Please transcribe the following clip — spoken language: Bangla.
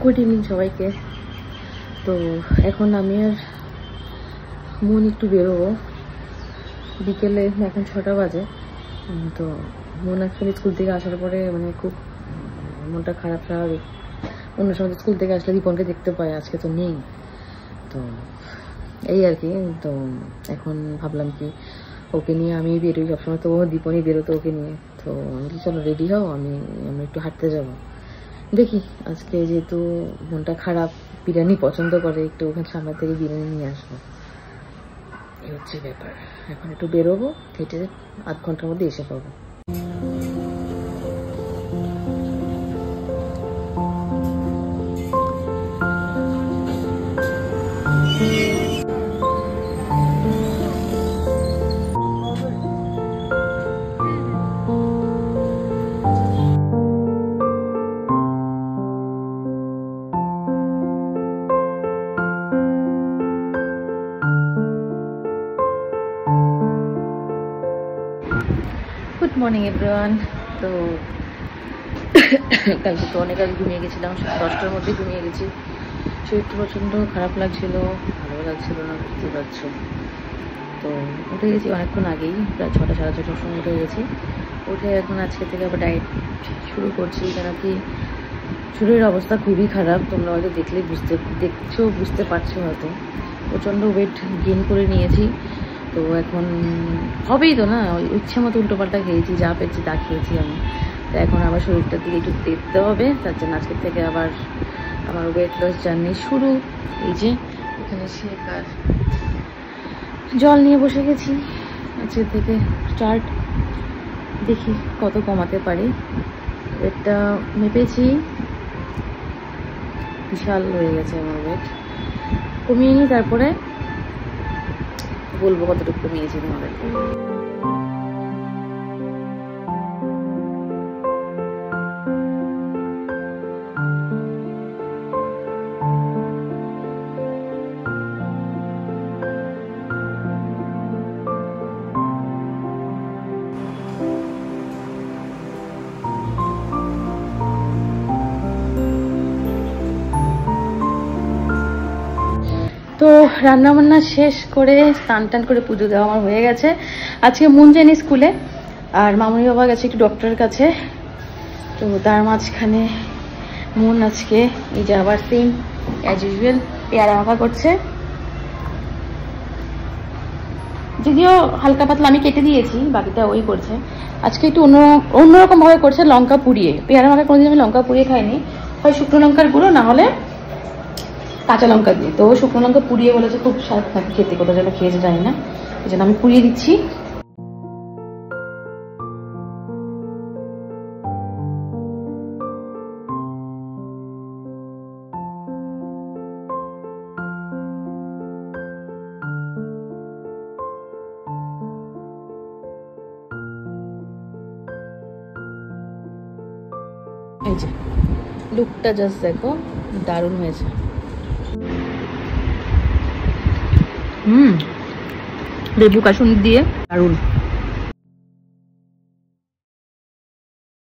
গুড ইভিনিং সবাইকে। তো এখন আমি আর মন একটু বেরোবো বিকেলে, এখন 6টা বাজে। তো মন অ্যাকচুয়ালি স্কুল থেকে আসার পরে মানে খুব মনটা খারাপ স্বাভাবিক। অন্য সময় স্কুল থেকে আসলে দীপনকে দেখতে পাই, আজকে তো নেই। তো এই আর কি। তো এখন ভাবলাম কি ওকে নিয়ে আমি বেরোই, সবসময় তো দীপনই বেরোতো ওকে নিয়ে। তো আমি চলো রেডি হও, আমরা একটু হাঁটতে যাব। দেখি আজকে যেহেতু মনটা খারাপ, বিরিয়ানি পছন্দ করে, একটু ওখানে সামনে থেকে বিরিয়ানি নিয়ে আসবো, এই হচ্ছে ব্যাপার। এখন একটু বেরোবো, হেঁটে আধ ঘন্টার মধ্যে এসে পাবো। Good morning everyone. তো কালকে তো অনেক আগে ঘুমিয়ে গেছিলাম, 10টার মধ্যে ঘুমিয়ে গেছি। শরীরটা প্রচণ্ড খারাপ লাগছিল, ভালো লাগছিল না, বুঝতে পারছো। তো উঠে গেছি অনেকক্ষণ আগেই, প্রায় 6টা সাড়ে 6টার সময় উঠে গেছি। উঠে এখন আজকে থেকে আবার ডায়েট শুরু করছি, কেন কি শরীরের অবস্থা খুবই খারাপ। তোমরা হয়তো বুঝতে পারছো হয়তো। প্রচণ্ড ওয়েট গেইন করে নিয়েছি। তো এখন হবেই তো না, ওই ইচ্ছে মতো উল্টোপাল্টা খেয়েছি, যা পেয়েছি তা খেয়েছি আমি। তো এখন আবার শরীরটার দিকে একটু দেখতে হবে, তার জন্য আজকের থেকে আবার আমার ওয়েট লস জার্নি শুরু। এই যে এখানে শেক আর জল নিয়ে বসে গেছি, আজকের থেকে স্টার্ট। দেখি কত কমাতে পারি। ওয়েটটা মেপেছি, বিশাল হয়ে গেছে আমার ওয়েট। কমিয়ে নিই, তারপরে বলবো কতটুকু কমিয়েছি তোমাদেরকে। তো রান্নাবান্না শেষ করে স্নান টান করে পুজো দেওয়া আমার হয়ে গেছে। আজকে মন যায়নি স্কুলে, আর মামুনি বাবা গেছে একটু ডক্টরের কাছে। তো তার মাঝখানে মন আজকে এই যে আবার সেম অ্যাজ ইউজুয়াল পেয়ারা মাখা করছে। যদিও হালকা পাতলা আমি কেটে দিয়েছি, বাকিটা ওই করছে। আজকে একটু অন্যরকম ভাবে করছে, লঙ্কা পুড়িয়ে। পেয়ারা মাখা কোনোদিন আমি লঙ্কা পুড়িয়ে খাইনি, হয় শুকনো লঙ্কার গুঁড়ো, না হলে কাঁচা লঙ্কা দিয়ে। তো শুকনো লঙ্কা পুড়িয়ে বলেছে খুব স্বাদ থাকে খেতে, কোথাও যেন খেয়েছে জানি না, এই জন্য আমি পুড়িয়ে দিচ্ছি। এই যে লুকটা জাস্ট দেখো, দারুণ হয়েছে। লেবু কাসুন্দি দিয়ে দারুণ।